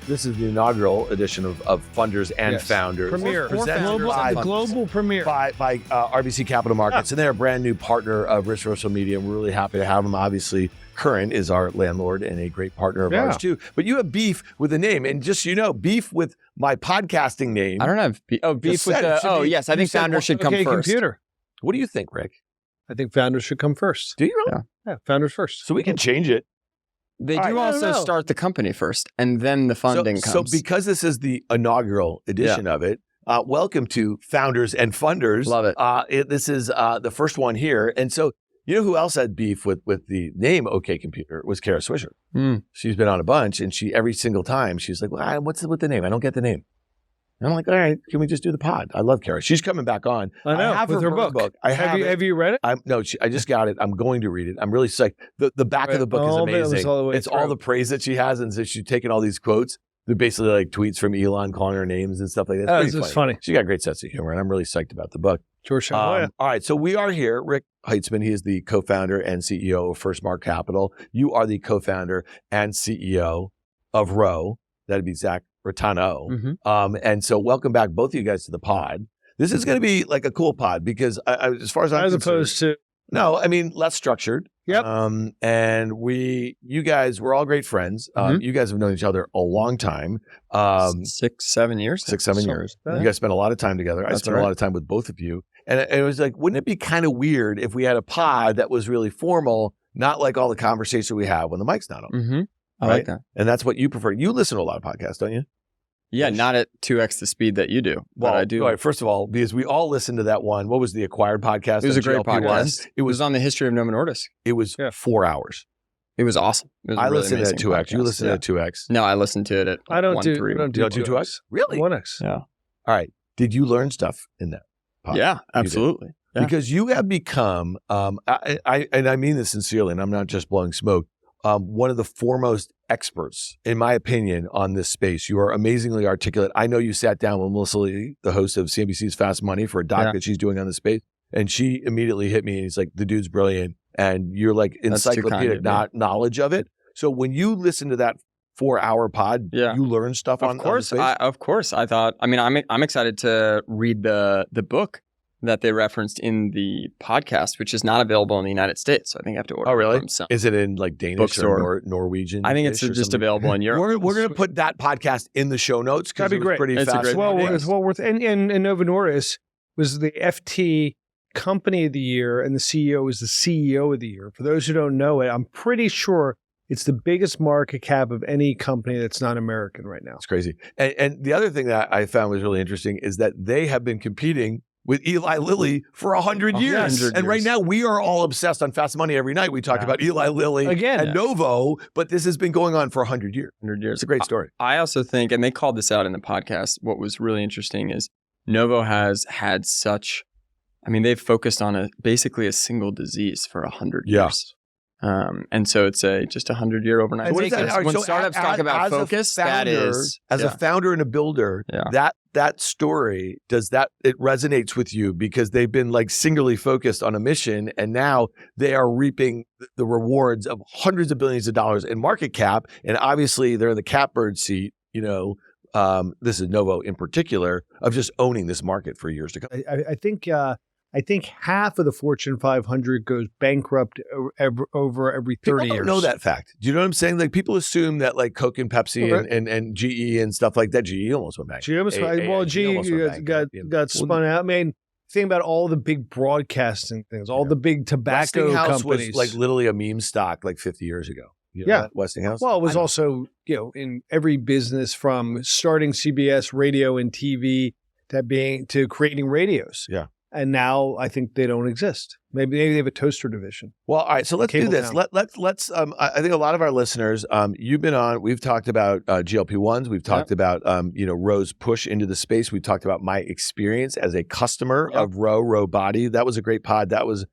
This is the inaugural edition of Funders and Founders. Premiere. Global premiere. By RBC Capital Markets. And they're a brand new partner of Rich Social Media. And we're really happy to have them. Obviously, Current is our landlord and a great partner of ours too. But you have beef with the name. And just so you know, beef with my podcasting name. I don't have beef. Oh, beef with the... yes. I think Founders should come first. Computer. What do you think, Rick? I think Founders should come first. Do you really? Yeah, Founders first. So we can change it. They do also start the company first, and then the funding comes. So because this is the inaugural edition of it, welcome to Founders and Funders. Love it. This is the first one here. And so you know who else had beef with the name OK Computer was Kara Swisher. She's been on a bunch, and she every single time she's like, well, what's with the name? I don't get the name. And I'm like, all right, can we just do the pod? I love Kara. She's coming back on. I know, have with her book. Have you read it? I just got it. I'm going to read it. I'm really psyched. The back of the book is amazing. It's all the praise that she has, and so she's taken all these quotes. They're basically like tweets from Elon calling her names and stuff like that. It's funny. She got great sense of humor, and I'm really psyched about the book. George, all right, so we are here. Rick Heitzmann, he is the co-founder and CEO of FirstMark Capital. You are the co-founder and CEO of Row. That'd be Zach Reitano. And so welcome back, both of you guys, to the pod. This is going to be like a cool pod because as far as I'm concerned, opposed to... No, I mean, less structured. Yep. And you guys, we're all great friends. You guys have known each other a long time. 6-7 years. 6-7 years. You guys spent a lot of time together. I spent a lot of time with both of you. And it was like, wouldn't it be kind of weird if we had a pod that was really formal, not like all the conversation we have when the mic's not on? I like that. And that's what you prefer. You listen to a lot of podcasts, don't you? Yeah, not at 2x the speed that you do. Well, I do. All right, first of all, because we all listened to that one. What was the Acquired podcast? It was a great GLP-1? podcast. It was on the history of Nomen Nordis. It was 4 hours. It was awesome. It was I really listened at 2x. podcast. You listened at 2x. No, I listened to it at I don't 1, do 3. I don't You don't do 2x? Really? 1x. Yeah. All right. Did you learn stuff in that podcast? Yeah, absolutely. Yeah. Because you have become, and I mean this sincerely, and I'm not just blowing smoke, one of the foremost experts, in my opinion, on this space. You are amazingly articulate. I know you sat down with Melissa Lee, the host of CNBC's Fast Money, for a doc that she's doing on the space, and she immediately hit me, and he's like, the dude's brilliant, and you're like encyclopedic knowledge of it. So when you listen to that 4-hour pod, you learn stuff on the space? Of course. I thought, I mean, I'm excited to read the book that they referenced in the podcast, which is not available in the United States. So I think I have to order it from some. Is it in like Danish or Norwegian? I think it's just available in Europe. We're going to put that podcast in the show notes because That'd be great. Pretty it's fast. It's well worth. And Nomen Nordis was the FT Company of the Year, and the CEO was the CEO of the Year. For those who don't know it, I'm pretty sure it's the biggest market cap of any company that's not American right now. It's crazy. And the other thing that I found was really interesting is that they have been competing with Eli Lilly for 100 years. And right now we are all obsessed on Fast Money every night. We talk about Eli Lilly and Novo, but this has been going on for 100 years. 100 years. It's a great story. I also think, and they called this out in the podcast, what was really interesting is Novo has had such, I mean, they've focused on basically a single disease for 100 years. And so it's just 100-year overnight. When startups talk about focus, that is as a founder and a builder, that story it resonates with you because they've been like singularly focused on a mission, and now they are reaping the rewards of hundreds of billions of dollars in market cap, and obviously they're in the catbird seat. You know, this is Novo in particular, of just owning this market for years to come. I think half of the Fortune 500 goes bankrupt over every 30 years. People don't know that fact. Do you know what I'm saying? Like people assume that like Coke and Pepsi and GE and stuff like that. GE almost went back. GE got spun out. I mean, think about all the big broadcasting things, all the big tobacco companies. Was like literally a meme stock like 50 years ago. You know that, Westinghouse? Well, it was also, in every business from starting CBS radio and TV to creating radios. Yeah. And now I think they don't exist. Maybe they have a toaster division. Well, all right. So let's do this. Let's. I think a lot of our listeners, you've been on. We've talked about GLP-1s. We've talked about Row's push into the space. We've talked about my experience as a customer of Row Body. That was a great pod. That was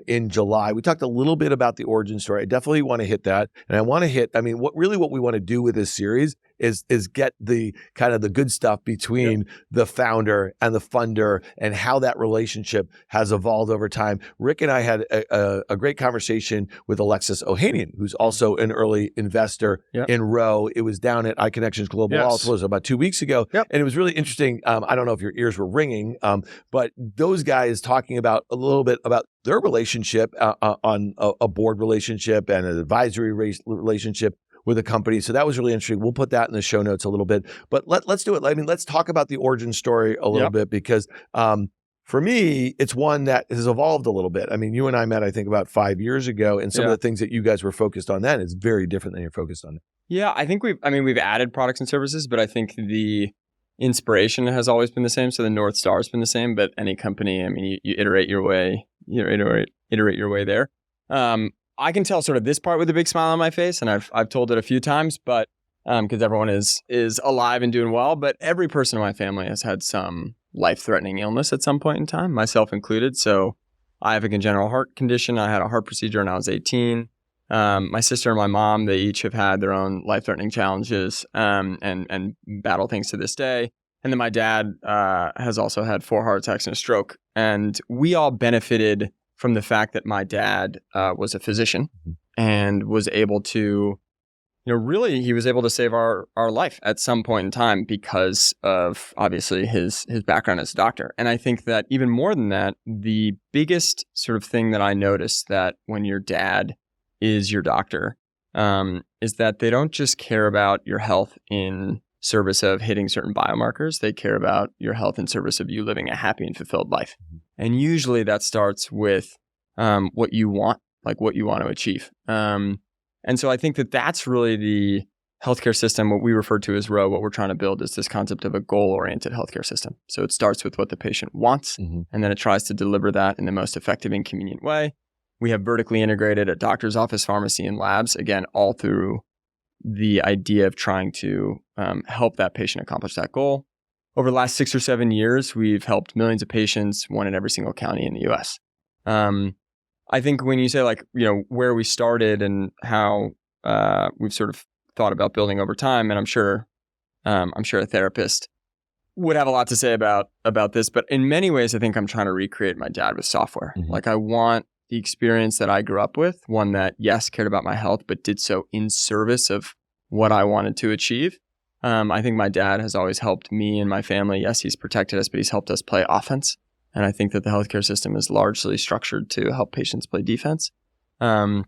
in July. We talked a little bit about the origin story. I definitely want to hit that, and I want to hit. I mean, what we want to do with this series is get the kind of the good stuff between the founder and the funder and how that relationship has evolved over time. Rick and I had a great conversation with Alexis Ohanian, who's also an early investor in Row. It was down at iConnections Global Wealth, was about 2 weeks ago. And it was really interesting. I don't know if your ears were ringing, but those guys talking about a little bit about their relationship on a board relationship and an advisory relationship with a company. So that was really interesting. We'll put that in the show notes a little bit, but let's do it. I mean, let's talk about the origin story a little bit, because for me, it's one that has evolved a little bit. I mean, you and I met, I think, about 5 years ago, and some of the things that you guys were focused on then is very different than you're focused on. Yeah, I think we've added products and services, but I think the inspiration has always been the same. So the North Star has been the same, but any company, I mean, you iterate your way, iterate your way there. I can tell sort of this part with a big smile on my face, and I've told it a few times, but because everyone is alive and doing well, but every person in my family has had some life-threatening illness at some point in time, myself included. So I have a congenital heart condition. I had a heart procedure when I was 18. My sister and my mom, they each have had their own life-threatening challenges and battle things to this day. And then my dad has also had 4 heart attacks and a stroke. And we all benefited from the fact that my dad was a physician and was able to, really he was able to save our life at some point in time because of obviously his background as a doctor. And I think that even more than that, the biggest sort of thing that I noticed that when your dad is your doctor is that they don't just care about your health in service of hitting certain biomarkers. They care about your health in service of you living a happy and fulfilled life. And usually that starts with what you want, like what you want to achieve. And so I think that that's really the healthcare system, what we refer to as Row. What we're trying to build is this concept of a goal-oriented healthcare system. So it starts with what the patient wants, and then it tries to deliver that in the most effective and convenient way. We have vertically integrated a doctor's office, pharmacy, and labs, again, all through the idea of trying to help that patient accomplish that goal. Over the last 6 or 7 years, we've helped millions of patients, one in every single county in the U.S. I think when you say where we started and how we've sort of thought about building over time, and I'm sure a therapist would have a lot to say about this, but in many ways, I think I'm trying to recreate my dad with software. Like I want the experience that I grew up with, one that, yes, cared about my health, but did so in service of what I wanted to achieve. I think my dad has always helped me and my family. Yes, he's protected us, but he's helped us play offense. And I think that the healthcare system is largely structured to help patients play defense. And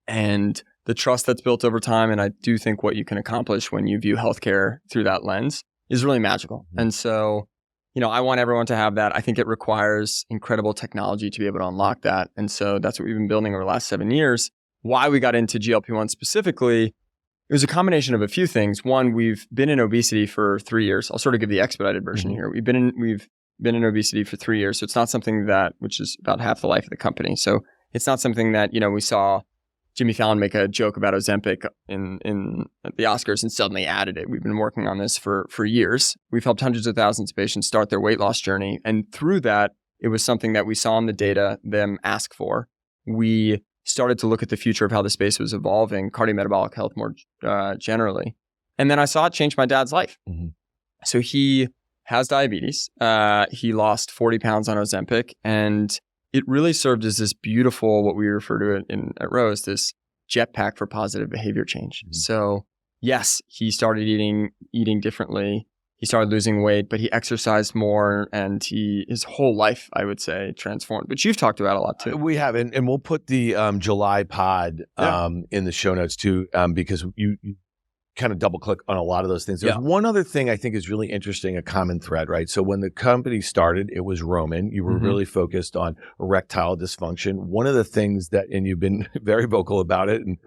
the trust that's built over time, and I do think what you can accomplish when you view healthcare through that lens is really magical. And so, I want everyone to have that. I think it requires incredible technology to be able to unlock that. And so that's what we've been building over the last 7 years. Why we got into GLP-1 specifically, it was a combination of a few things. One, we've been in obesity for 3 years. I'll sort of give the expedited version here. We've been in obesity for 3 years. So it's not something which is about half the life of the company. So it's not something that, we saw Jimmy Fallon make a joke about Ozempic in the Oscars and suddenly added it. We've been working on this for years. We've helped hundreds of thousands of patients start their weight loss journey. And through that, it was something that we saw in the data them ask for. We started to look at the future of how the space was evolving, cardiometabolic health more generally. And then I saw it change my dad's life. So he has diabetes. He lost 40 pounds on Ozempic, and it really served as this beautiful, what we refer to it at Row as this jetpack for positive behavior change. So yes, he started eating differently. He started losing weight, but he exercised more, and his whole life, I would say, transformed. But you've talked about a lot too. We have, and we'll put the July pod in the show notes too, because you kind of double click on a lot of those things. There's one other thing I think is really interesting, a common thread, right? So when the company started, it was Roman. You were really focused on erectile dysfunction. One of the things that, and you've been very vocal about it, and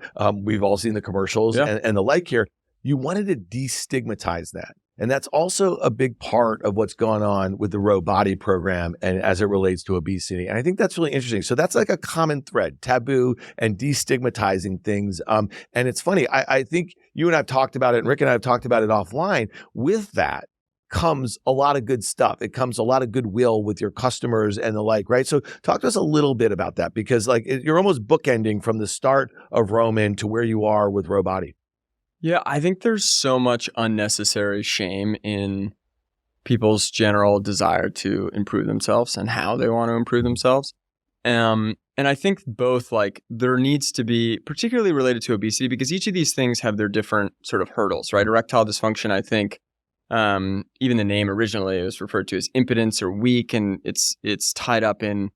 we've all seen the commercials and the like here, you wanted to destigmatize that. And that's also a big part of what's going on with the Row Body program and as it relates to obesity. And I think that's really interesting. So that's like a common thread, taboo and destigmatizing things. And it's funny, I think you and I have talked about it, and Rick and I have talked about it offline. With that comes a lot of good stuff. It comes a lot of goodwill with your customers and the like, right? So talk to us a little bit about that, because you're almost bookending from the start of Roman to where you are with Row Body. Yeah, I think there's so much unnecessary shame in people's general desire to improve themselves and how they want to improve themselves. And I think both, like, there needs to be, particularly related to obesity, because each of these things have their different sort of hurdles, right? Erectile dysfunction, I think, even the name originally, it was referred to as impotence or weak, and it's tied up in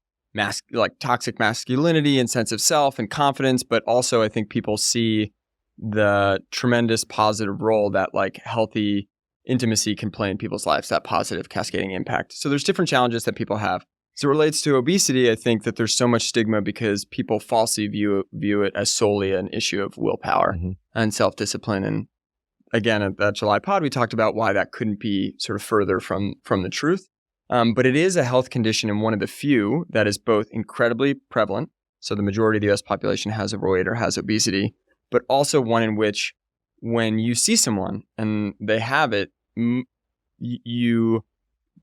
like toxic masculinity and sense of self and confidence. But also, I think people see the tremendous positive role that like healthy intimacy can play in people's lives, that positive cascading impact. So there's different challenges that people have. As it relates to obesity, I think that there's so much stigma because people falsely view it as solely an issue of willpower and self-discipline. And again, at that July pod, we talked about why that couldn't be sort of further from the truth. But it is a health condition and one of the few that is both incredibly prevalent. So the majority of the US population has overweight or has obesity, but also one in which when you see someone and they have it,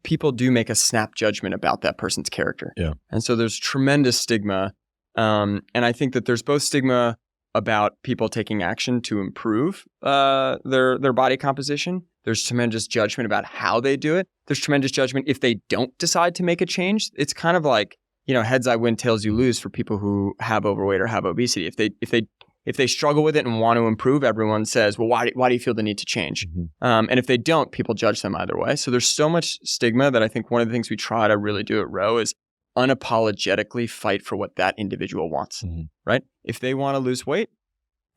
people do make a snap judgment about that person's character. Yeah. And so there's tremendous stigma. And I think that there's both stigma about people taking action to improve their body composition. There's tremendous judgment about how they do it. There's tremendous judgment if they don't decide to make a change. It's kind of like, heads I win, tails you lose for people who have overweight or have obesity. If they struggle with it and want to improve, everyone says, well, why do you feel the need to change? And if they don't, people judge them either way. So there's so much stigma that I think one of the things we try to really do at Row is unapologetically fight for what that individual wants, right? If they want to lose weight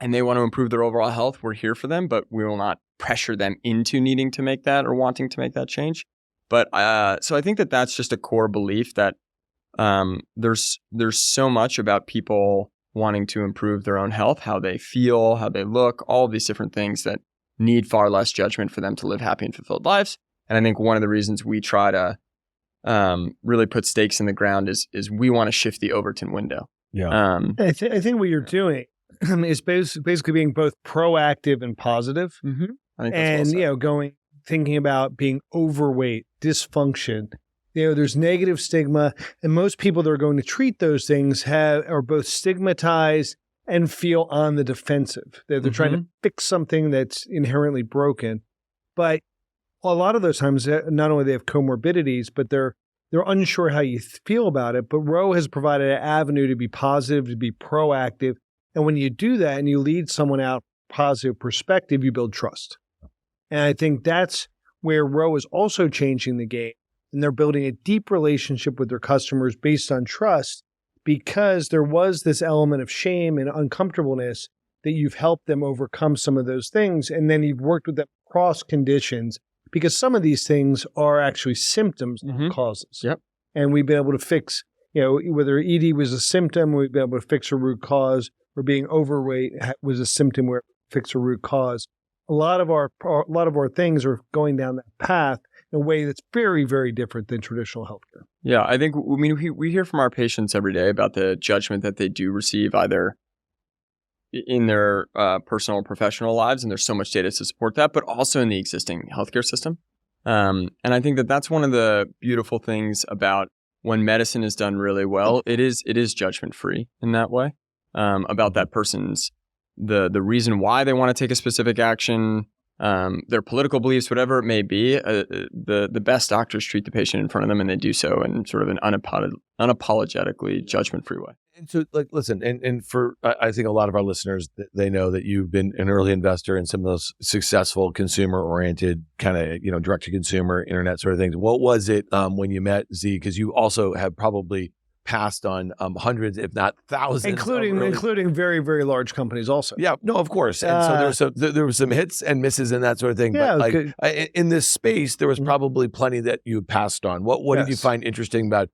and they want to improve their overall health, we're here for them, but we will not pressure them into needing to make that or wanting to make that change. But so I think that that's just a core belief that there's so much about people wanting to improve their own health, how they feel, how they look, all of these different things that need far less judgment for them to live happy and fulfilled lives. And I think one of the reasons we try to really put stakes in the ground is we want to shift the Overton window. Yeah. I think what you're doing is basically being both proactive and positive. I think that's well said. Thinking about being overweight, dysfunction. There's negative stigma, and most people that are going to treat those things are both stigmatized and feel on the defensive. They're trying to fix something that's inherently broken. But a lot of those times, not only they have comorbidities, but they're unsure how you feel about it. But Row has provided an avenue to be positive, to be proactive. And when you do that and you lead someone out positive perspective, you build trust. And I think that's where Row is also changing the game. And they're building a deep relationship with their customers based on trust, because there was this element of shame and uncomfortableness that you've helped them overcome some of those things. And then you've worked with them across conditions, because some of these things are actually symptoms, not causes. Yep. And we've been able to fix, whether ED was a symptom, we've been able to fix a root cause, or being overweight was a symptom where fix a root cause. A lot of our things are going down that path in a way that's very, very different than traditional healthcare. Yeah, I think, we hear from our patients every day about the judgment that they do receive either in their personal or professional lives, and there's so much data to support that, but also in the existing healthcare system. And I think that that's one of the beautiful things about when medicine is done really well. It is judgment-free in that way, about that person's the reason why they want to take a specific action, their political beliefs, whatever it may be. The best doctors treat the patient in front of them, and they do so in sort of an unapologetically judgment-free way. And so, listen, and for I think a lot of our listeners, they know that you've been an early investor in some of those successful consumer-oriented kind of direct-to-consumer internet sort of things. What was it when you met Z? Because you also have probably passed on hundreds, if not thousands, including very, very large companies also. Yeah, no, of course. And so there were some hits and misses and that sort of thing. Yeah, but in this space, there was probably plenty that you passed on. What did you find interesting about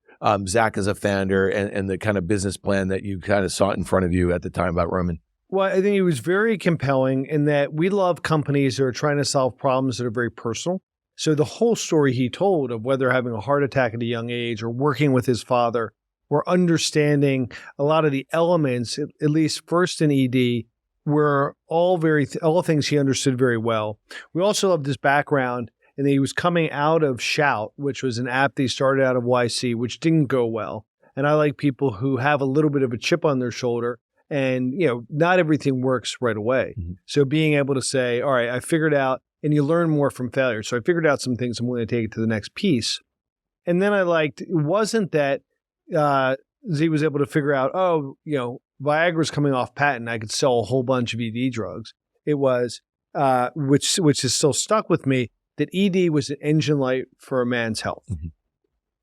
Zach as a founder and the kind of business plan that you kind of saw in front of you at the time about Roman? Well, I think it was very compelling in that we love companies that are trying to solve problems that are very personal. So the whole story he told of whether having a heart attack at a young age or working with his father, or understanding a lot of the elements, at least first in ED, were all things he understood very well. We also loved his background, and he was coming out of Shout, which was an app that he started out of YC, which didn't go well. And I like people who have a little bit of a chip on their shoulder, and not everything works right away. So being able to say, all right, I figured out, and you learn more from failure. So I figured out some things, I'm going to take it to the next piece. And then it wasn't that Z was able to figure out, Viagra's coming off patent. I could sell a whole bunch of ED drugs. It was, which is still stuck with me, that ED was an engine light for a man's health. Mm-hmm.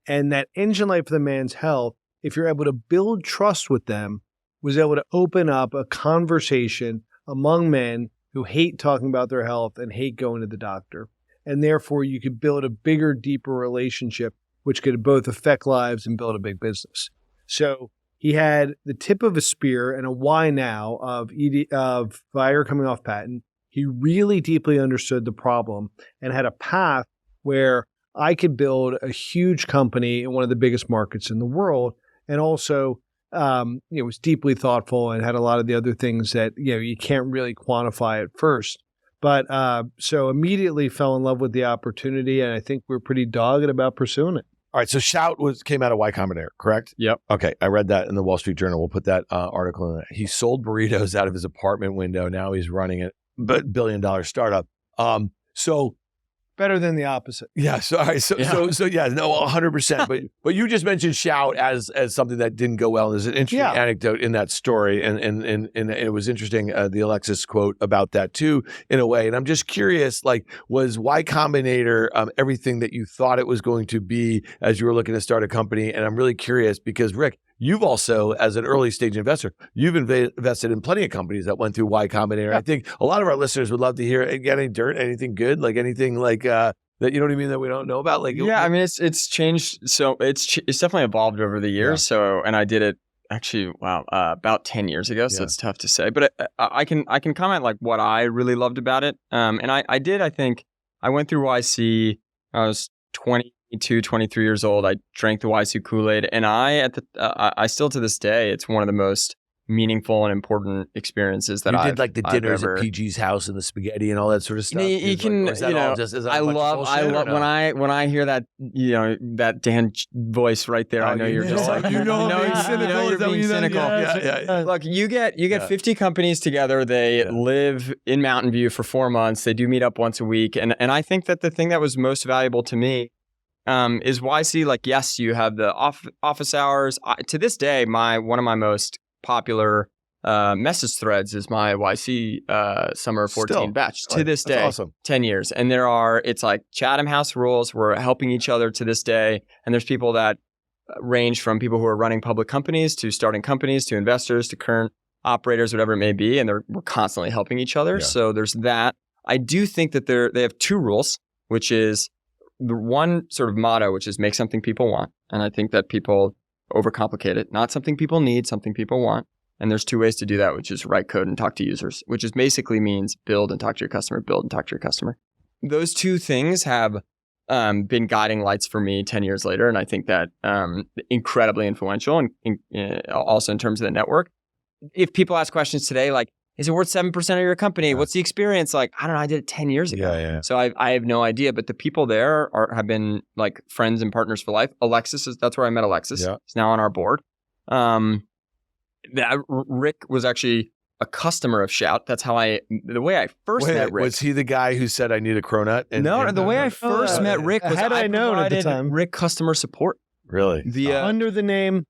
And that engine light for the man's health, if you're able to build trust with them, was able to open up a conversation among men who hate talking about their health and hate going to the doctor. And therefore, you could build a bigger, deeper relationship, which could both affect lives and build a big business. So he had the tip of a spear and a why now of Viagra coming off patent. He really deeply understood the problem and had a path where I could build a huge company in one of the biggest markets in the world, and also was deeply thoughtful and had a lot of the other things that you can't really quantify at first. But so immediately fell in love with the opportunity, and I think we're pretty dogged about pursuing it. All right, so Shout came out of Y Combinator, correct? Yep. Okay, I read that in the Wall Street Journal. We'll put that article in there. He sold burritos out of his apartment window. Now he's running a billion-dollar startup. So better than the opposite. Yeah. So, all right, so 100%. But you just mentioned Shout as something that didn't go well. There's an interesting anecdote in that story, and it was interesting. The Alexis quote about that too, in a way. And I'm just curious, like, was Y Combinator everything that you thought it was going to be as you were looking to start a company? And I'm really curious because Rick, you've also, as an early stage investor, you've invested in plenty of companies that went through Y Combinator. Yeah. I think a lot of our listeners would love to hear any dirt, anything good, like anything like that, you know what I mean, that we don't know about. Like, I mean, it's changed. So it's definitely evolved over the years. Yeah. So, and I did it actually, about 10 years ago. So it's tough to say, but I can comment like what I really loved about it. And I went through YC. I was 22, 23 years old. I drank the YC Kool-Aid, and I still to this day, it's one of the most meaningful and important experiences that I did, like the dinners at PG's house and the spaghetti and all that sort of stuff. You can, I love when I hear that, that Dan voice right there. I know you're just like, you're being cynical. Yeah. Look, you get 50 companies together. They live in Mountain View for 4 months. They do meet up once a week, and I think that the thing that was most valuable to me is YC. Like, yes, you have the office hours. To this day, one of my most popular message threads is my YC summer 14 batch. To this day, awesome. 10 years. And it's like Chatham House rules. We're helping each other to this day. And there's people that range from people who are running public companies to starting companies to investors to current operators, whatever it may be. And we're constantly helping each other. Yeah. So there's that. I do think that they have two rules, which is the one sort of motto, which is make something people want. And I think that people overcomplicate it. Not something people need, something people want. And there's two ways to do that, which is write code and talk to users, which is basically means build and talk to your customer, build and talk to your customer. Those two things have been guiding lights for me 10 years later. And I think that incredibly influential and also in terms of the network. If people ask questions today, like, is it worth 7% of your company? Yeah. What's the experience like? I don't know. I did it 10 years ago. Yeah. So I have no idea. But the people there have been like friends and partners for life. That's where I met Alexis. Yeah. He's now on our board. Rick was actually a customer of Shout. That's how the way I first met Rick. Was he the guy who said I need a cronut? The way I first met Rick was I known at the time. Rick customer support. Really? Under the name.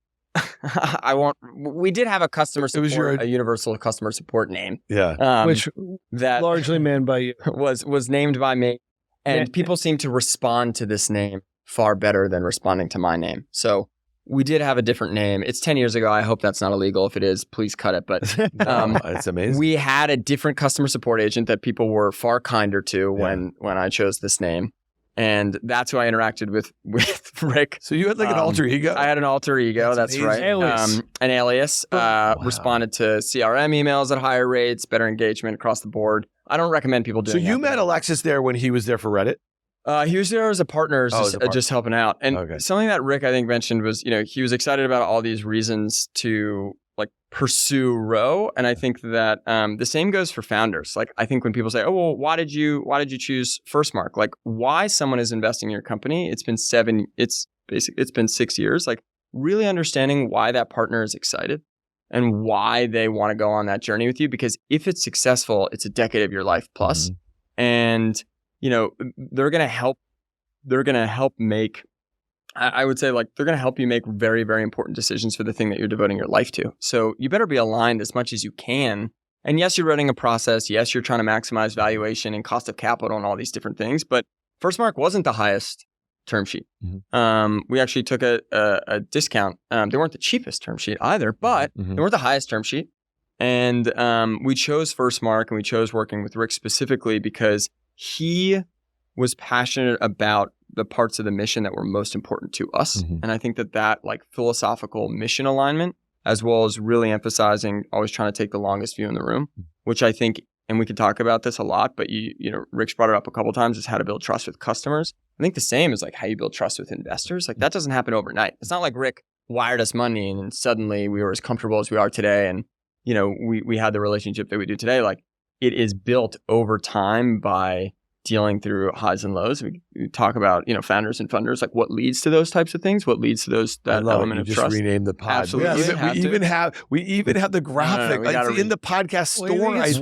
I won't. We did have a customer support, a universal customer support name. Yeah, which that largely manned by you was named by me, and people seem to respond to this name far better than responding to my name. So we did have a different name. It's 10 years ago. I hope that's not illegal. If it is, please cut it. But it's amazing. We had a different customer support agent that people were far kinder to when I chose this name. And that's who I interacted with Rick. So you had like an alter ego? I had an alter ego. That's right. An alias. Responded to CRM emails at higher rates, better engagement across the board. I don't recommend people doing that. So you met Alexis there when he was there for Reddit? He was there as a partner, just helping out. And something that Rick, I think, mentioned was, he was excited about all these reasons to like pursue Row. And I think that the same goes for founders. Like, I think when people say, oh, well, why did you choose FirstMark? Like, why someone is investing in your company? It's been 6 years. Like, really understanding why that partner is excited and why they want to go on that journey with you. Because if it's successful, it's a decade of your life plus. Mm-hmm. And they're going to help make I would say like they're going to help you make very, very important decisions for the thing that you're devoting your life to. So you better be aligned as much as you can. And yes, you're running a process. Yes, you're trying to maximize valuation and cost of capital and all these different things. But FirstMark wasn't the highest term sheet. We actually took a discount. They weren't the cheapest term sheet either, but they weren't the highest term sheet. And we chose FirstMark and we chose working with Rick specifically because he was passionate about the parts of the mission that were most important to us. And I think that like philosophical mission alignment, as well as really emphasizing always trying to take the longest view in the room, which I think, and we could talk about this a lot, but you know, Rick's brought it up a couple of times, is how to build trust with customers. I think the same is like how you build trust with investors. Like that doesn't happen overnight. It's not like Rick wired us money and suddenly we were as comfortable as we are today. And, you know, we had the relationship that we do today. Like it is built over time by dealing through highs and lows. We talk about, you know, founders and funders, like what leads to those types of things, what leads to that element of trust. You just renamed the pod. Absolutely. We even have the graphic. It's in the podcast store. We can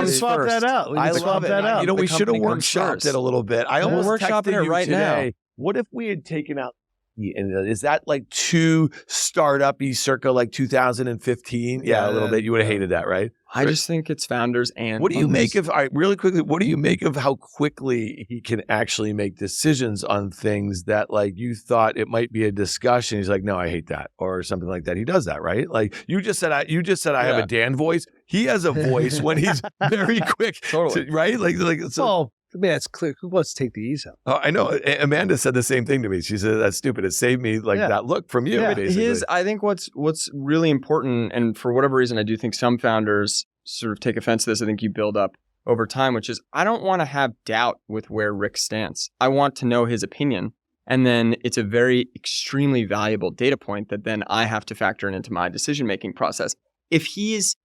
swap that out. I love it. You know, we should have workshopped it a little bit. I almost texted you right now. What if we had taken out, is that like too startup-y circa like 2015? Yeah, a little bit. You would have hated that, right? I just think it's founders and what do you make of, all right, really quickly, what do you make of how quickly he can actually make decisions on things that like you thought it might be a discussion? He's like, no, I hate that, or something like that. He does that, right? Like you just said, I have a Dan voice. He has a voice when he's very quick, totally. Right? Like so. Well, I mean, that's clear. Who wants to take the ease out? Oh, I know. Amanda said the same thing to me. She said, that's stupid. It saved me that look from you, basically. I think what's really important, and for whatever reason, I do think some founders sort of take offense to this. I think you build up over time, which is I don't want to have doubt with where Rick stands. I want to know his opinion. And then it's a very extremely valuable data point that then I have to factor into my decision-making process. If he's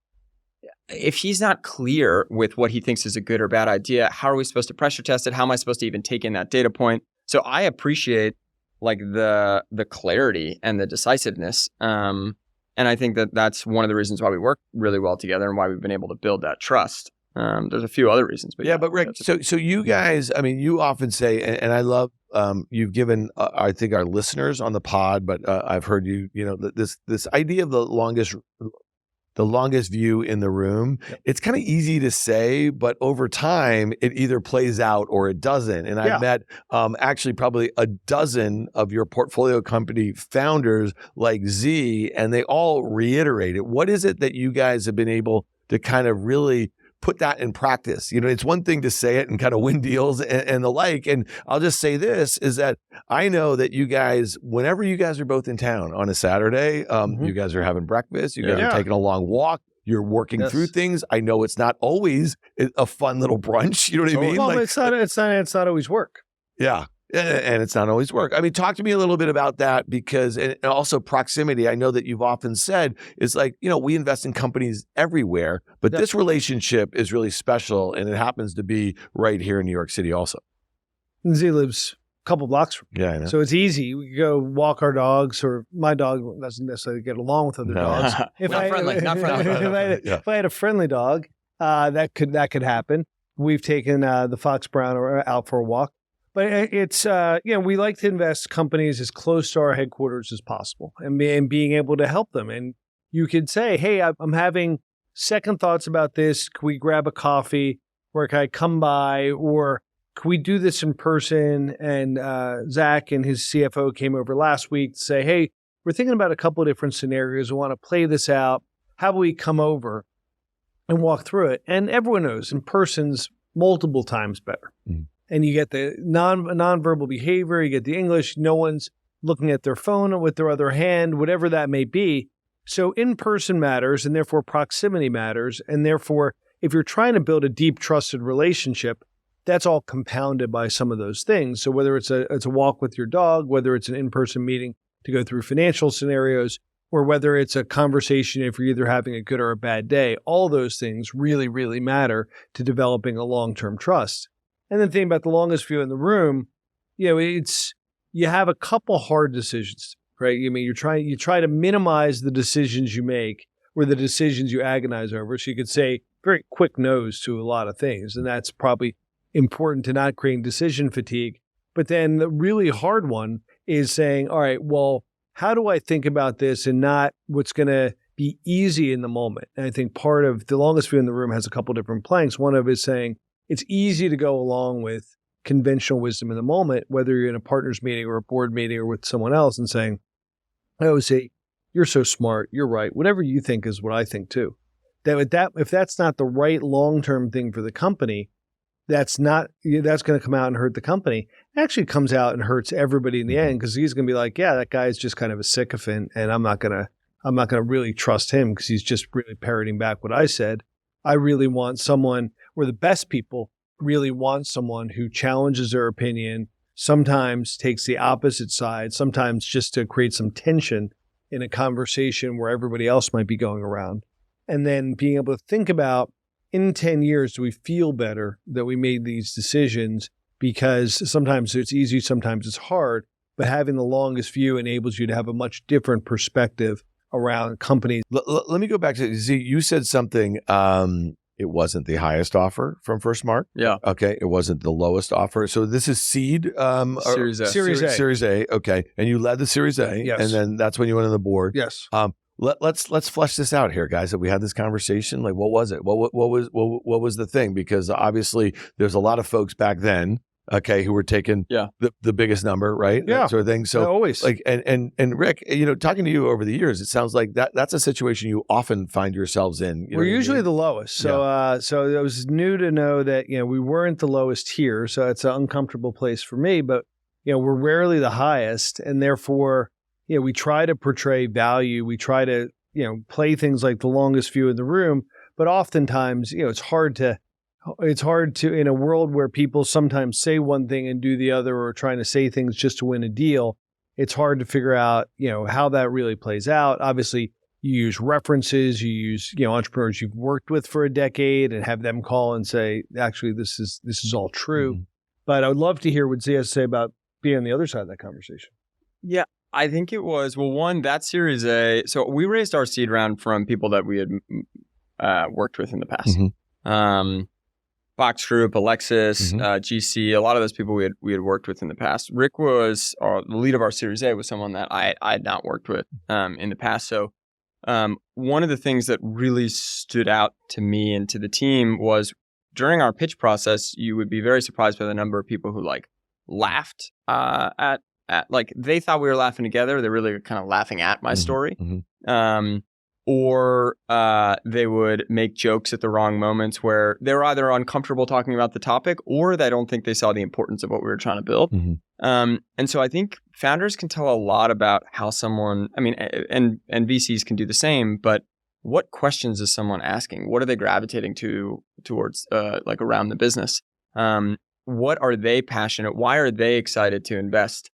not clear with what he thinks is a good or bad idea, how are we supposed to pressure test it? How am I supposed to even take in that data point? So I appreciate like the clarity and the decisiveness. And I think that that's one of the reasons why we work really well together and why we've been able to build that trust. There's a few other reasons. But but Rick, so you guys, I mean, you often say, and I love, you've given, I think our listeners on the pod, but I've heard you, you know, this idea of the longest view in the room. It's kind of easy to say, but over time, it either plays out or it doesn't. And I've met actually probably a dozen of your portfolio company founders like Z, and they all reiterate it. What is it that you guys have been able to kind of really put that in practice? You know, it's one thing to say it and kind of win deals and the like. And I'll just say this is that I know that you guys, whenever you guys are both in town on a Saturday, you guys are having breakfast, you guys are taking a long walk, you're working through things. I know it's not always a fun little brunch. You know what I mean? Well, like, it's not always work. Yeah. And it's not always work. I mean, talk to me a little bit about that because, and also proximity. I know that you've often said it's like, you know, we invest in companies everywhere, but this relationship is really special and it happens to be right here in New York City also. And Z lives a couple blocks from me. Yeah, I know. So it's easy. We go walk our dogs, or my dog doesn't necessarily get along with other dogs. Not friendly. If I had a friendly dog, that could happen. We've taken the Fox Brown out for a walk. But it's, we like to invest companies as close to our headquarters as possible and being able to help them. And you could say, hey, I'm having second thoughts about this. Can we grab a coffee, or can I come by, or can we do this in person? And Zach and his CFO came over last week to say, hey, we're thinking about a couple of different scenarios. We want to play this out. How about we come over and walk through it? And everyone knows in person's multiple times better. And you get the nonverbal behavior, you get the English, no one's looking at their phone with their other hand, whatever that may be. So in-person matters, and therefore proximity matters. And therefore, if you're trying to build a deep, trusted relationship, that's all compounded by some of those things. So whether it's a walk with your dog, whether it's an in-person meeting to go through financial scenarios, or whether it's a conversation if you're either having a good or a bad day, all those things really, really matter to developing a long-term trust. And then think about the longest view in the room, you have a couple hard decisions, right? I mean, you try to minimize the decisions you make or the decisions you agonize over. So you could say very quick no's to a lot of things. And that's probably important to not create decision fatigue. But then the really hard one is saying, all right, well, how do I think about this and not what's going to be easy in the moment? And I think part of the longest view in the room has a couple different planks. One of it is saying it's easy to go along with conventional wisdom in the moment, whether you're in a partners meeting or a board meeting or with someone else, and saying, I always say, you're so smart, you're right. Whatever you think is what I think too. If that's not the right long-term thing for the company, that's going to come out and hurt the company. It actually comes out and hurts everybody in the end, because he's going to be like, yeah, that guy's just kind of a sycophant, and I'm not going to really trust him because he's just really parroting back what I said. I really want someone, or the best people really want someone who challenges their opinion, sometimes takes the opposite side, sometimes just to create some tension in a conversation where everybody else might be going around. And then being able to think about, in 10 years, do we feel better that we made these decisions? Because sometimes it's easy, sometimes it's hard, but having the longest view enables you to have a much different perspective around companies. Let me go back to, see, you said something, it wasn't the highest offer from FirstMark. Yeah. Okay. It wasn't the lowest offer. So this is seed. Series A. Series A. Okay. And you led the Series A. Yes. And then that's when you went on the board. Yes. Let's flesh this out here, guys. That we had this conversation. Like, what was it? What was the thing? Because obviously there's a lot of folks back then, okay, who were taking the biggest number, right? Yeah. That sort of thing. So always. like, and Rick, talking to you over the years, it sounds like that's a situation you often find yourselves in. We're usually the lowest. So so it was new to know that, we weren't the lowest here. So it's an uncomfortable place for me, but we're rarely the highest, and therefore, we try to portray value. We try to, play things like the longest view in the room, but oftentimes, it's hard to, in a world where people sometimes say one thing and do the other, or trying to say things just to win a deal, it's hard to figure out, how that really plays out. Obviously, you use references, you use, entrepreneurs you've worked with for a decade and have them call and say, actually, this is all true. Mm-hmm. But I would love to hear what Zia has to say about being on the other side of that conversation. Yeah. I think it was, one, that Series A. So we raised our seed round from people that we had worked with in the past. Mm-hmm. Box Group, Alexis, GC, a lot of those people we had worked with in the past. Rick was the lead of our Series A, was someone that I had not worked with in the past. So one of the things that really stood out to me and to the team was, during our pitch process, you would be very surprised by the number of people who laughed at like, they thought we were laughing together. They're really kind of laughing at my story. Mm-hmm. Or they would make jokes at the wrong moments where they were either uncomfortable talking about the topic, or they don't think they saw the importance of what we were trying to build. Mm-hmm. And so I think founders can tell a lot about how someone, and VCs can do the same, but what questions is someone asking? What are they gravitating towards around the business? What are they passionate? Why are they excited to invest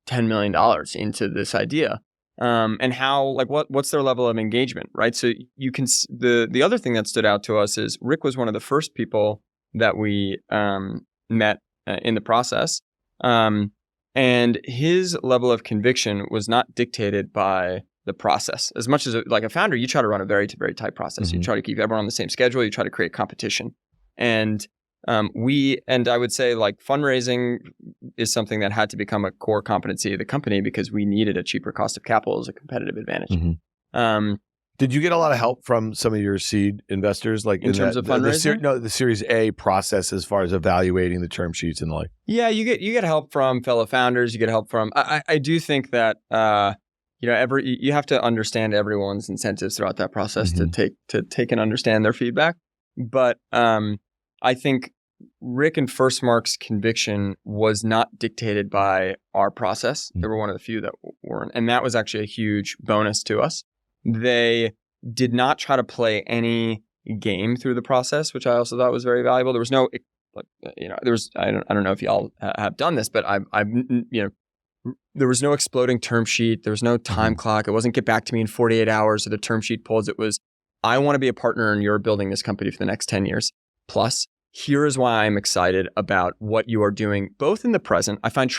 $10 million into this idea? And how, what's their level of engagement, right? So you can, the other thing that stood out to us is Rick was one of the first people that we met in the process. And his level of conviction was not dictated by the process. As much as like a founder, you try to run a very, very tight process. Mm-hmm. You try to keep everyone on the same schedule. You try to create competition. And I would say fundraising is something that had to become a core competency of the company, because we needed a cheaper cost of capital as a competitive advantage. Mm-hmm. Did you get a lot of help from some of your seed investors, in terms of fundraising? The Series A process, as far as evaluating the term sheets and the like. Yeah, you get help from fellow founders. You get help from. I do think that you have to understand everyone's incentives throughout that process, mm-hmm. to take and understand their feedback. But I think Rick and FirstMark's conviction was not dictated by our process. Mm-hmm. They were one of the few that weren't. And that was actually a huge bonus to us. They did not try to play any game through the process, which I also thought was very valuable. There was no, I don't know if y'all have done this, but there was no exploding term sheet. There was no time clock. It wasn't get back to me in 48 hours or the term sheet pulls. It was, I want to be a partner and you're building this company for the next 10 years. Plus, here is why I'm excited about what you are doing, both in the present. I find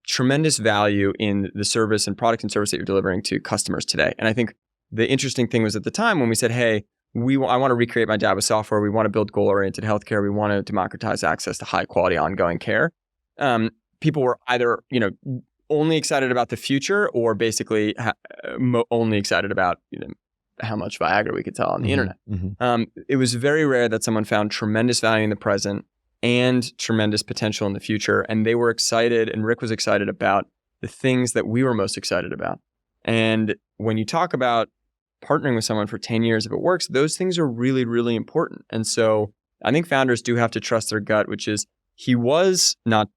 tremendous value in the service and product and service that you're delivering to customers today. And I think the interesting thing was, at the time when we said, hey, I want to recreate my dad with software. We want to build goal-oriented healthcare. We want to democratize access to high-quality ongoing care. people were either, only excited about the future or basically only excited about, how much Viagra we could sell on the internet. It was very rare that someone found tremendous value in the present and tremendous potential in the future. And they were excited, and Rick was excited about the things that we were most excited about. And when you talk about partnering with someone for 10 years, if it works, those things are really, really important. And so I think founders do have to trust their gut, which is he was not,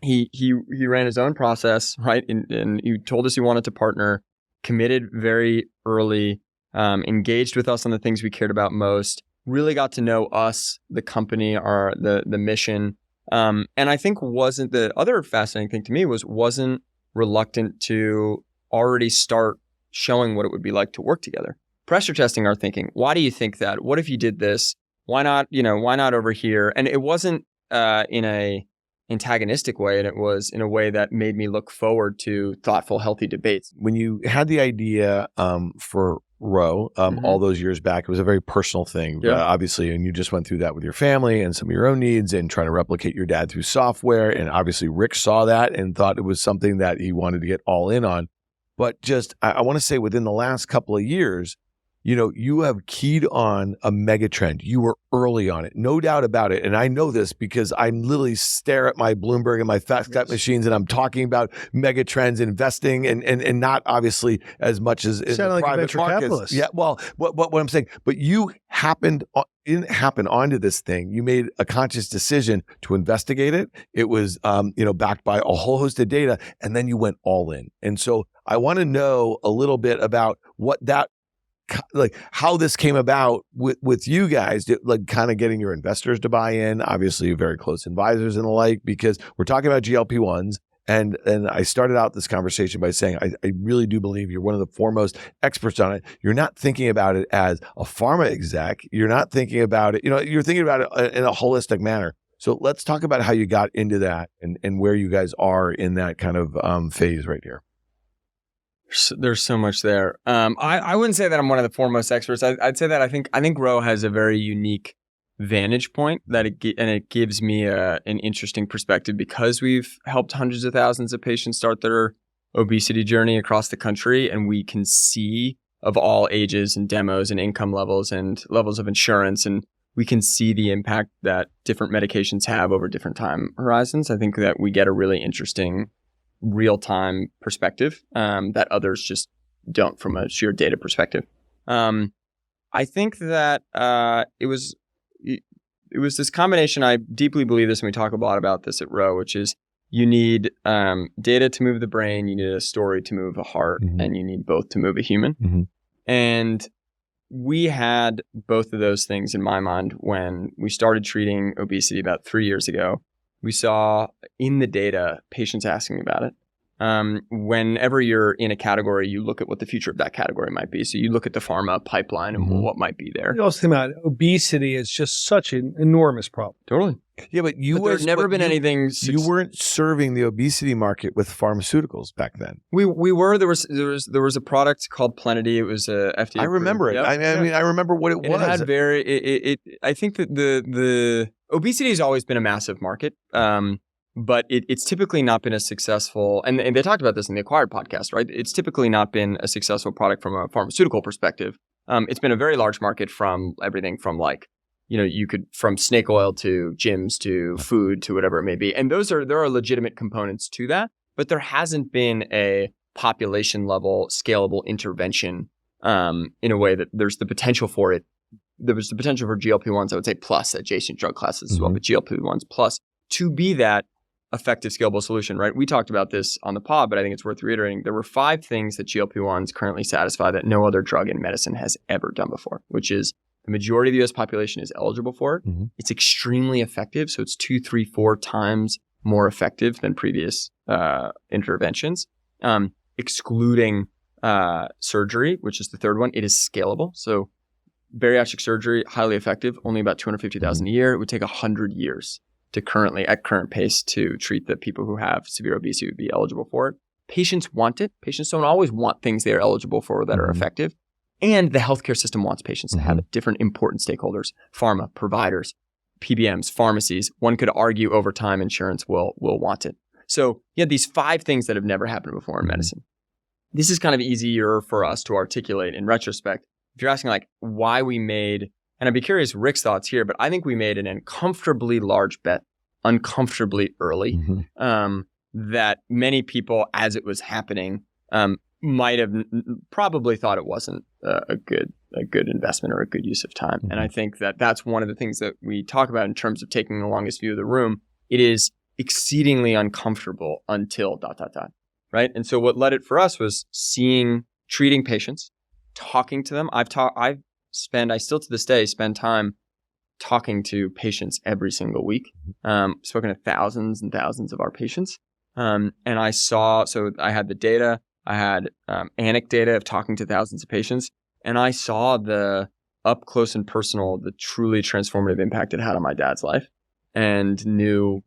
he ran his own process, right? And he told us he wanted to partner, committed very early, engaged with us on the things we cared about most, really got to know us, the company, the mission. And I think the other fascinating thing to me wasn't reluctant to already start showing what it would be like to work together. Pressure testing our thinking. Why do you think that? What if you did this? Why not, why not over here? And it wasn't in a antagonistic way, and it was in a way that made me look forward to thoughtful, healthy debates. When you had the idea for Row all those years back, it was a very personal thing, obviously, and you just went through that with your family and some of your own needs and trying to replicate your dad through software. And obviously Rick saw that and thought it was something that he wanted to get all in on. But just, I want to say within the last couple of years, you have keyed on a mega trend. You were early on it, no doubt about it. And I know this because I literally stare at my Bloomberg and my fast cut machines, and I'm talking about mega trends, investing, and not obviously as much as in the like private a venture markets. capitalist. Yeah, well, what I'm saying, but you didn't happen onto this thing. You made a conscious decision to investigate it. It was, backed by a whole host of data, and then you went all in. And so I want to know a little bit about what that, like how this came about with you guys, like kind of getting your investors to buy in, obviously very close advisors and the like, because we're talking about GLP-1s. And I started out this conversation by saying, I really do believe you're one of the foremost experts on it. You're not thinking about it as a pharma exec. You're not thinking about it, you're thinking about it in a holistic manner. So let's talk about how you got into that and where you guys are in that kind of phase right here. There's so much there. I wouldn't say that I'm one of the foremost experts. I'd say that I think Row has a very unique vantage point that it gives me an interesting perspective because we've helped hundreds of thousands of patients start their obesity journey across the country, and we can see of all ages and demos and income levels and levels of insurance, and we can see the impact that different medications have over different time horizons. I think that we get a really interesting real-time perspective that others just don't from a sheer data perspective. I think that it was this combination. I deeply believe this, and we talk a lot about this at Row, which is you need data to move the brain, you need a story to move a heart, and you need both to move a human. And we had both of those things in my mind when we started treating obesity about 3 years ago. We saw in the data patients asking about it. Whenever you're in a category, you look at what the future of that category might be. So you look at the pharma pipeline and what might be there. You also think about obesity is just such an enormous problem. Totally. Yeah, but there's never been anything. You weren't serving the obesity market with pharmaceuticals back then. We were. There was a product called Plenity. It was a FDA. I remember it. Yep. I mean, I remember what it was. It had I think that the obesity has always been a massive market. But it's typically not been as successful, and they talked about this in the Acquired podcast, right? It's typically not been a successful product from a pharmaceutical perspective. It's been a very large market from everything from from snake oil to gyms to food to whatever it may be. And there are legitimate components to that, but there hasn't been a population level scalable intervention in a way that there's the potential for it. There was the potential for GLP-1s, I would say, plus adjacent drug classes as well, but GLP-1s plus to be that effective, scalable solution, right? We talked about this on the pod, but I think it's worth reiterating. There were 5 things that GLP-1s currently satisfy that no other drug in medicine has ever done before, which is the majority of the U.S. population is eligible for it. It's extremely effective. So it's 2, 3, 4 times more effective than previous interventions, excluding surgery, which is the third one. It is scalable. So bariatric surgery, highly effective, only about $250,000 a year. It would take 100 years to at current pace to treat the people who have severe obesity would be eligible for it. Patients want it. Patients don't always want things they are eligible for that are effective. And the healthcare system wants patients to have it. Different important stakeholders, pharma, providers. PBMs, pharmacies. One could argue over time insurance will want it. So you had these 5 things that have never happened before in medicine. This is kind of easier for us to articulate in retrospect. If you're asking like why we made, and I'd be curious Rick's thoughts here, but I think we made an uncomfortably large bet, uncomfortably early, that many people, as it was happening, might have probably thought it wasn't a good investment or a good use of time. And I think that that's one of the things that we talk about in terms of taking the longest view of the room. It is exceedingly uncomfortable until ... Right? And so what led it for us was treating patients, talking to them. I still to this day spend time talking to patients every single week. Spoken to thousands and thousands of our patients. And so I had the data, I had anecdata of talking to thousands of patients, and I saw the up close and personal, the truly transformative impact it had on my dad's life, and knew,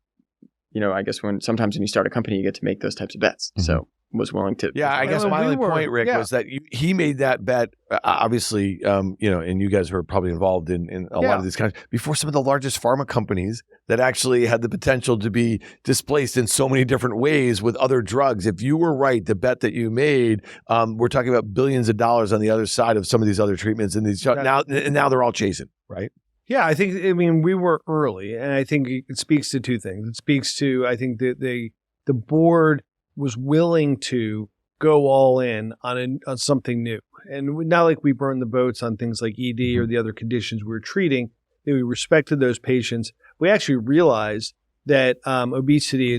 I guess sometimes when you start a company, you get to make those types of bets. So was willing to. Yeah, I guess my only point, Rick, was that he made that bet, obviously, and you guys were probably involved in a lot of these kinds, before some of the largest pharma companies that actually had the potential to be displaced in so many different ways with other drugs. If you were right, the bet that you made, we're talking about billions of dollars on the other side of some of these other treatments, and now they're all chasing, right? Yeah, we were early, and I think it speaks to 2 things. It speaks to, I think, that the board was willing to go all in on something new. And not like we burned the boats on things like ED or the other conditions we were treating, that we respected those patients. We actually realized that obesity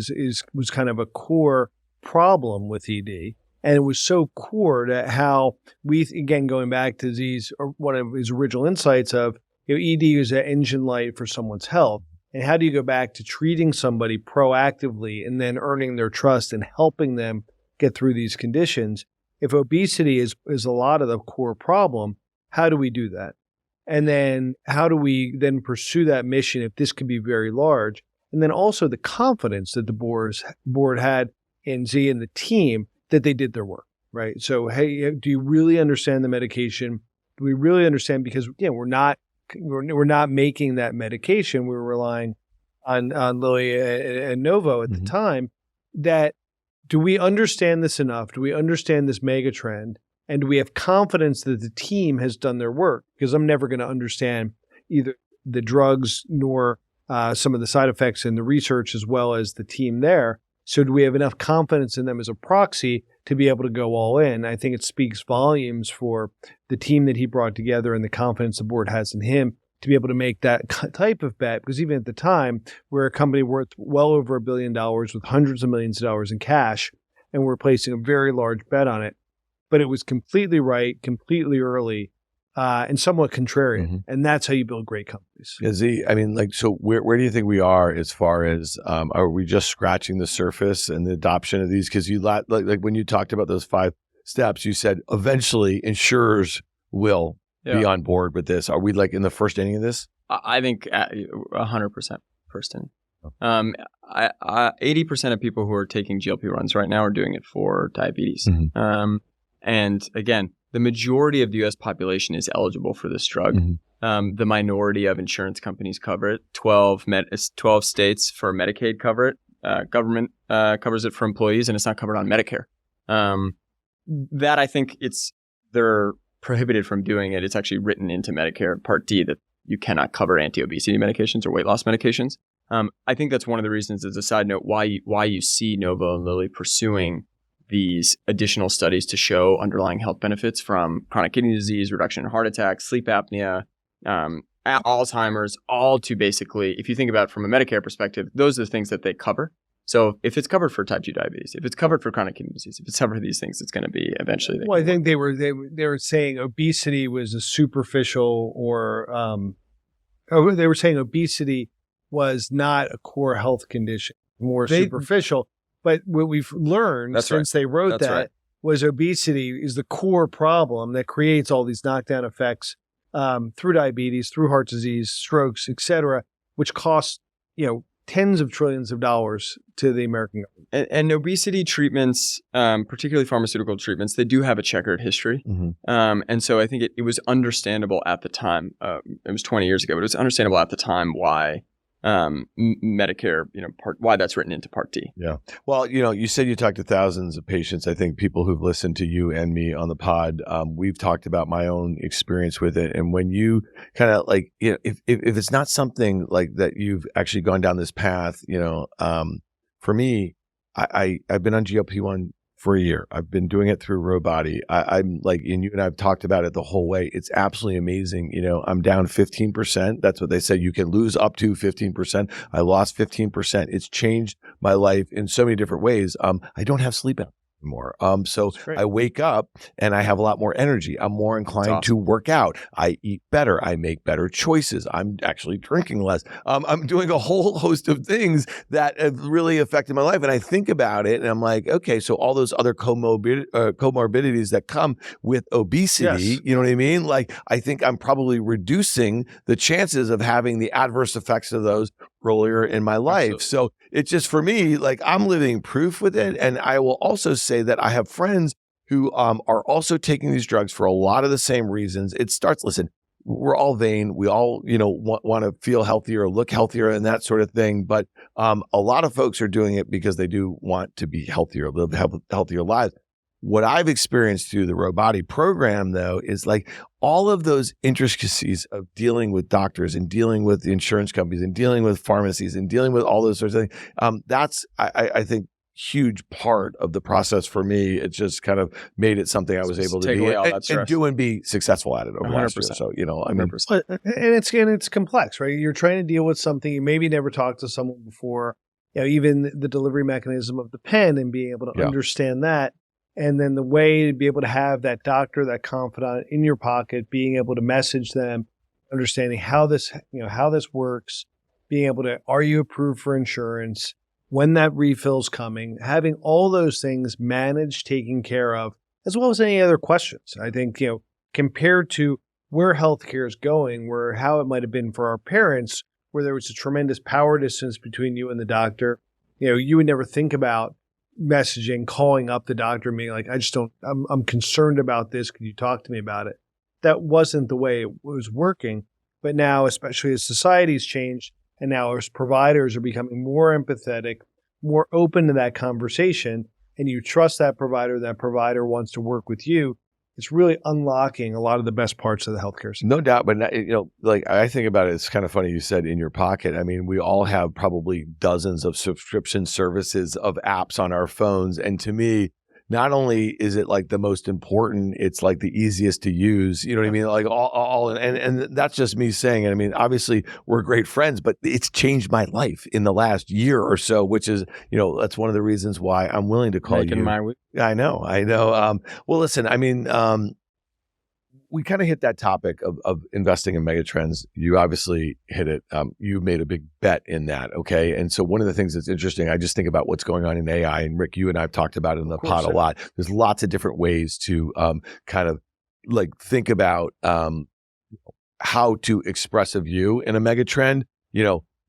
was kind of a core problem with ED. And it was so core to how we, again, going back to one of his original insights of, ED is an engine light for someone's health. And how do you go back to treating somebody proactively and then earning their trust and helping them get through these conditions? If obesity is a lot of the core problem, how do we do that? And then how do we then pursue that mission if this could be very large? And then also the confidence that the board had in Z and the team that they did their work, right? So, hey, do you really understand the medication? Do we really understand? Because we're not making that medication. We're relying on Lilly and Novo at the time. That, do we understand this enough? Do we understand this mega trend? And do we have confidence that the team has done their work? Because I'm never going to understand either the drugs nor some of the side effects in the research, as well as the team there. So do we have enough confidence in them as a proxy to be able to go all in? I think it speaks volumes for the team that he brought together and the confidence the board has in him to be able to make that type of bet. Because even at the time, we're a company worth well over $1 billion with hundreds of millions of dollars in cash, and we're placing a very large bet on it. But it was completely right, completely early, and somewhat contrarian. And that's how you build great companies. Yeah, so where do you think we are as far as, are we just scratching the surface and the adoption of these? Because you like when you talked about those 5 steps, you said eventually insurers will be on board with this. Are we like in the first inning of this? I think 100% first inning. 80% of people who are taking GLP-1s right now are doing it for diabetes. And again, the majority of the U.S. population is eligible for this drug. The minority of insurance companies cover it. 12 states for Medicaid cover it. Government covers it for employees, and it's not covered on Medicare. That I think they're prohibited from doing it. It's actually written into Medicare Part D that you cannot cover anti-obesity medications or weight loss medications. I think that's one of the reasons, as a side note, why you see Novo and Lilly pursuing these additional studies to show underlying health benefits from chronic kidney disease, reduction in heart attack, sleep apnea, Alzheimer's, all to basically, if you think about it from a Medicare perspective, those are the things that they cover. So if it's covered for type 2 diabetes, if it's covered for chronic kidney disease, if it's covered for these things, it's going to be eventually. Well, I think they were saying obesity was a superficial they were saying obesity was not a core health condition, more superficial. But what we've learned since they wrote that was obesity is the core problem that creates all these knockdown effects through diabetes, through heart disease, strokes, et cetera, which costs, tens of trillions of dollars to the American government. And obesity treatments, particularly pharmaceutical treatments, they do have a checkered history. And so I think it was understandable at the time. It was 20 years ago, but it was understandable at the time why Medicare, why that's written into Part D. Yeah. Well, you said you talked to thousands of patients. I think people who've listened to you and me on the pod, we've talked about my own experience with it. And when you kind of like, if it's not something like that, you've actually gone down this path, for me, I've been on GLP-1 for a year. I've been doing it through Robody. I'm like, and you and I've talked about it the whole way. It's absolutely amazing. I'm down 15%. That's what they said. You can lose up to 15%. I lost 15%. It's changed my life in so many different ways. I don't have sleep anymore. So I wake up and I have a lot more energy. I'm more inclined to work out. I eat better. I make better choices. I'm actually drinking less. I'm doing a whole host of things that have really affected my life. And I think about it and I'm like, okay, so all those other comorbidities that come with obesity, you know what I mean? Like, I think I'm probably reducing the chances of having the adverse effects of those earlier in my life. Absolutely. So it's just, for me, like, I'm living proof with it. And I will also say that I have friends who are also taking these drugs for a lot of the same reasons. It starts, listen, we're all vain. We all, want to feel healthier, look healthier and that sort of thing. But a lot of folks are doing it because they do want to be healthier, live healthier lives. What I've experienced through the Robody program, though, is like all of those intricacies of dealing with doctors and dealing with the insurance companies and dealing with pharmacies and dealing with all those sorts of things. That's, I think, huge part of the process for me. It just kind of made it something I was able to do and do and be successful at it over 100%. Last year. So, I mean, and it's complex, right? You're trying to deal with something you maybe never talked to someone before, even the delivery mechanism of the pen and being able to understand that. And then the way to be able to have that doctor, that confidant in your pocket, being able to message them, understanding how this works, being able to, are you approved for insurance, when that refill's coming, having all those things managed, taken care of, as well as any other questions. I think, compared to where healthcare is going, how it might have been for our parents, where there was a tremendous power distance between you and the doctor, you would never think about messaging, calling up the doctor, being like, I'm concerned about this. Can you talk to me about it? That wasn't the way it was working. But now, especially as society's changed, and now as providers are becoming more empathetic, more open to that conversation, and you trust that provider wants to work with you, it's really unlocking a lot of the best parts of the healthcare system. No doubt. But, like, I think about it, it's kind of funny you said in your pocket. I mean, we all have probably dozens of subscription services of apps on our phones. And to me, not only is it like the most important, it's like the easiest to use. You know what I mean? Like and that's just me saying it. I mean, obviously we're great friends, but it's changed my life in the last year or so, which is, that's one of the reasons why I'm willing to call you. My week. I know. Well, listen, I mean, we kind of hit that topic of investing in megatrends. You obviously hit it. You made a big bet in that. Okay. And so one of the things that's interesting, I just think about what's going on in AI, and Rick, you and I have talked about it in the pod a lot. There's lots of different ways to kind of like think about how to express a view in a megatrend.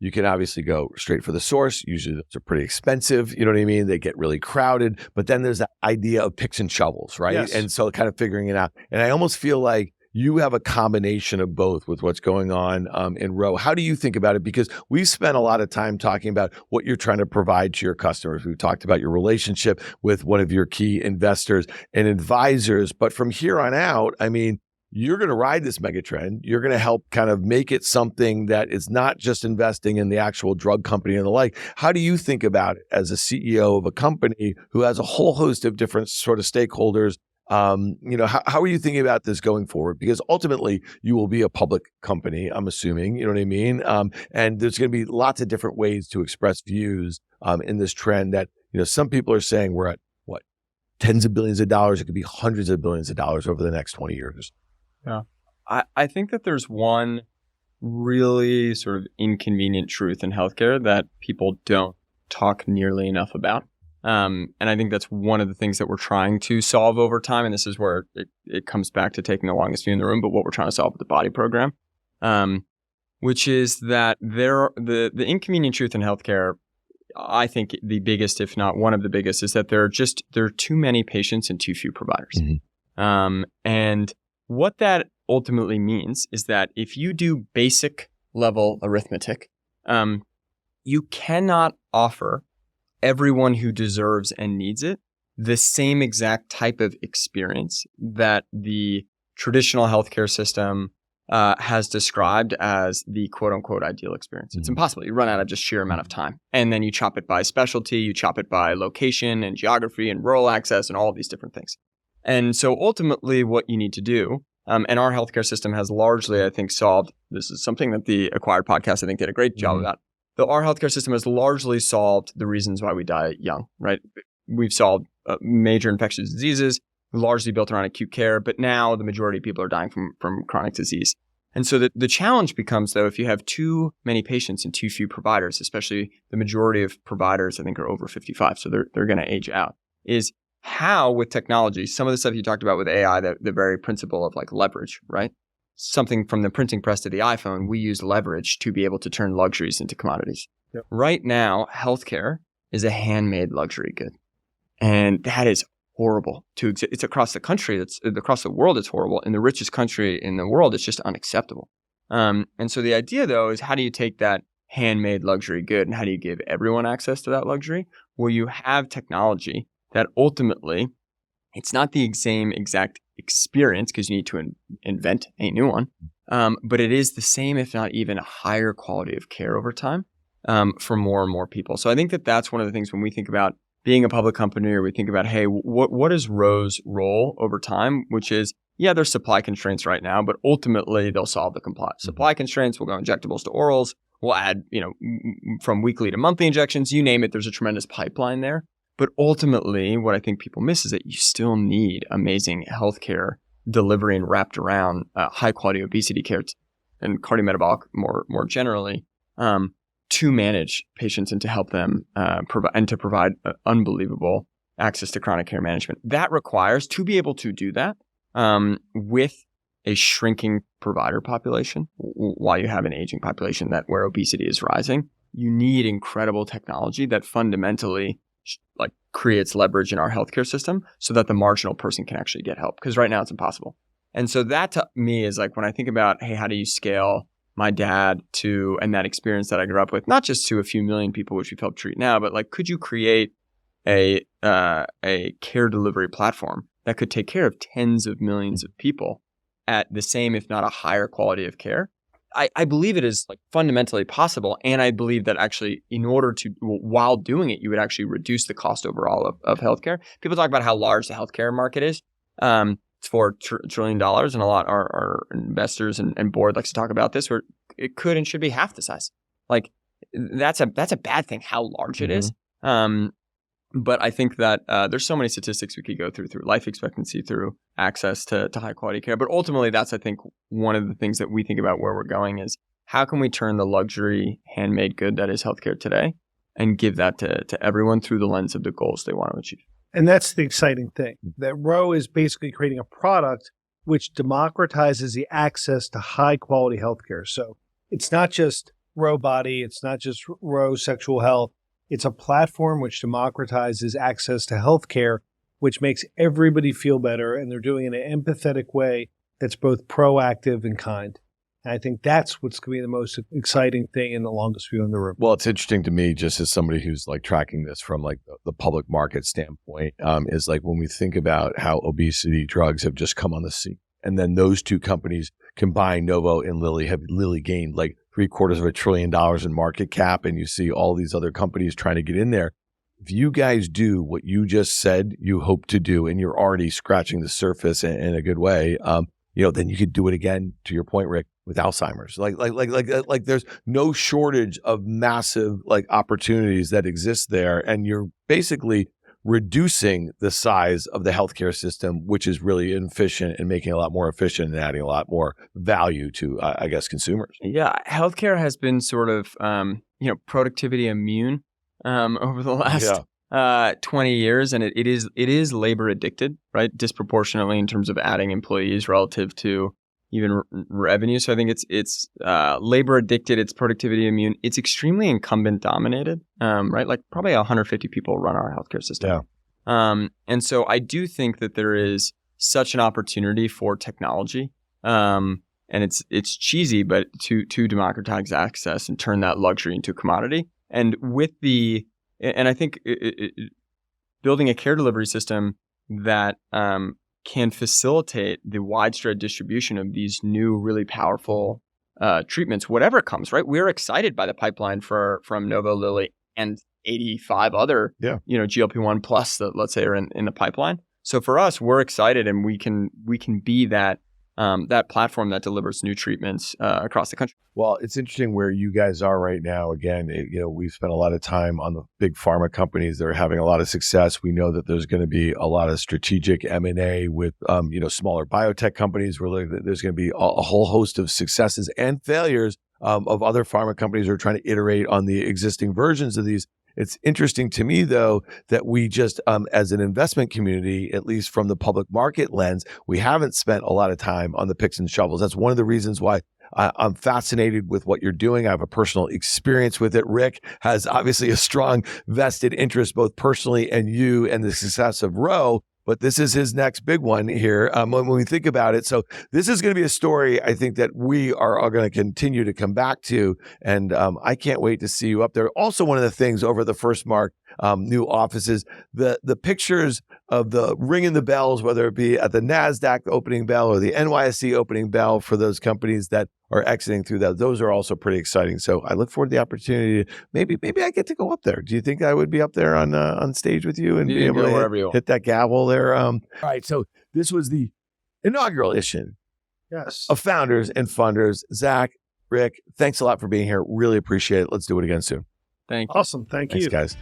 You can obviously go straight for the source. Usually those are pretty expensive. You know what I mean? They get really crowded. But then there's that idea of picks and shovels, right? Yes. And so kind of figuring it out. And I almost feel like you have a combination of both with what's going on in Row. How do you think about it? Because we've spent a lot of time talking about what you're trying to provide to your customers. We've talked about your relationship with one of your key investors and advisors. But from here on out, I mean, you're going to ride this megatrend. You're going to help kind of make it something that is not just investing in the actual drug company and the like. How do you think about it as a CEO of a company who has a whole host of different sort of stakeholders? How are you thinking about this going forward? Because ultimately you will be a public company, I'm assuming, you know what I mean? And there's going to be lots of different ways to express views in this trend that, some people are saying we're at tens of billions of dollars. It could be hundreds of billions of dollars over the next 20 years. Yeah. I think that there's one really sort of inconvenient truth in healthcare that people don't talk nearly enough about. And I think that's one of the things that we're trying to solve over time. And this is where it comes back to taking the longest view in the room, but what we're trying to solve with the Body program. which is that the inconvenient truth in healthcare, I think the biggest, if not one of the biggest, is that there are too many patients and too few providers. And what that ultimately means is that if you do basic level arithmetic, you cannot offer everyone who deserves and needs it the same exact type of experience that the traditional healthcare system has described as the quote unquote ideal experience. It's impossible. You run out of just sheer amount of time. And then you chop it by specialty, you chop it by location and geography and rural access and all of these different things. And so ultimately what you need to do, and our healthcare system has largely, I think, solved, this is something that the Acquired podcast, I think, did a great job about. Our healthcare system has largely solved the reasons why we die young, right? We've solved major infectious diseases, largely built around acute care, but now the majority of people are dying from chronic disease. And so the challenge becomes, though, if you have too many patients and too few providers, especially the majority of providers, I think, are over 55, so they're going to age out, is how, with technology, some of the stuff you talked about with AI, the very principle of like leverage, right? Something from the printing press to the iPhone, we use leverage to be able to turn luxuries into commodities. Yep. Right now, healthcare is a handmade luxury good. And that is horrible to exist. It's across the country. It's across the world. It's horrible. In the richest country in the world, it's just unacceptable. And so the idea, though, is how do you take that handmade luxury good and how do you give everyone access to that luxury? Well, you have technology that ultimately, it's not the same exact experience because you need to invent a new one, but it is the same, if not even a higher quality of care over time for more and more people. So I think that that's one of the things when we think about being a public company or we think about, hey, what is Ro's role over time, which is, yeah, there's supply constraints right now, but ultimately they'll solve the supply constraints. We'll go injectables to orals. We'll add, from weekly to monthly injections, you name it, there's a tremendous pipeline there. But ultimately, what I think people miss is that you still need amazing healthcare delivery and wrapped around high quality obesity care and cardiometabolic more generally to manage patients and to help them provide unbelievable access to chronic care management. That requires to be able to do that with a shrinking provider population while you have an aging population where obesity is rising. You need incredible technology that fundamentally creates leverage in our healthcare system so that the marginal person can actually get help. Because right now it's impossible. And so that to me is like when I think about, hey, how do you scale my dad to, and that experience that I grew up with, not just to a few million people, which we've helped treat now, but like, could you create a care delivery platform that could take care of tens of millions of people at the same, if not a higher quality of care? I believe it is fundamentally possible. And I believe that actually in order to, while doing it, you would actually reduce the cost overall of healthcare. People talk about how large the healthcare market is. It's $4 trillion. And a lot our investors and board likes to talk about this, where it could and should be half the size. That's a bad thing, how large it is. But I think that there's so many statistics we could go through life expectancy, through access to high quality care. But ultimately, that's, I think, one of the things that we think about where we're going is how can we turn the luxury handmade good that is healthcare today and give that to everyone through the lens of the goals they want to achieve. And that's the exciting thing, that Ro is basically creating a product which democratizes the access to high quality healthcare. So it's not just Ro Body, it's not just Ro Sexual Health. It's a platform which democratizes access to healthcare, which makes everybody feel better, and they're doing it in an empathetic way that's both proactive and kind. And I think that's what's going to be the most exciting thing and the longest view in the room. Well, it's interesting to me, just as somebody who's tracking this from the public market standpoint, is when we think about how obesity drugs have just come on the scene, and then those two companies combined, Novo and Lilly, have Lilly gained $750 billion in market cap, and you see all these other companies trying to get in there. If you guys do what you just said you hope to do, and you're already scratching the surface in a good way, then you could do it again, to your point, Rick, with Alzheimer's. There's no shortage of massive opportunities that exist there, and you're basically reducing the size of the healthcare system, which is really inefficient, and making it a lot more efficient and adding a lot more value to, I guess, consumers. Yeah, healthcare has been sort of, productivity immune over the last 20 years, and it is labor addicted, right? Disproportionately in terms of adding employees relative to even revenue. So I think it's labor addicted, it's productivity immune, it's extremely incumbent dominated, right? Like probably 150 people run our healthcare system. Yeah. And so I do think that there is such an opportunity for technology. And it's cheesy, but to democratize access and turn that luxury into a commodity. And I think building a care delivery system that can facilitate the widespread distribution of these new, really powerful treatments, whatever comes, right? We're excited by the pipeline from Novo, Lilly, and 85 other, GLP-1 plus that, let's say, are in the pipeline. So for us, we're excited, and we can be that platform that delivers new treatments across the country. Well, it's interesting where you guys are right now. Again, we've spent a lot of time on the big pharma companies that are having a lot of success. We know that there's going to be a lot of strategic M&A with, smaller biotech companies. There's going to be a whole host of successes and failures of other pharma companies who are trying to iterate on the existing versions of these. It's interesting to me, though, that we just, as an investment community, at least from the public market lens, we haven't spent a lot of time on the picks and shovels. That's one of the reasons why I'm fascinated with what you're doing. I have a personal experience with it. Rick has obviously a strong vested interest, both personally and you, and the success of Row. But this is his next big one here when we think about it. So this is going to be a story, I think, that we are going to continue to come back to. And I can't wait to see you up there. Also, one of the things over the FirstMark new offices, the pictures of the ringing the bells, whether it be at the NASDAQ opening bell or the NYSE opening bell for those companies that are exiting through that. Those are also pretty exciting. So I look forward to the opportunity. Maybe I get to go up there. Do you think I would be up there on stage with you and be able to hit that gavel there? All right. So this was the inaugural issue of Founders and Funders. Zach, Rick, thanks a lot for being here. Really appreciate it. Let's do it again soon. Thank you. Awesome. Thanks, guys.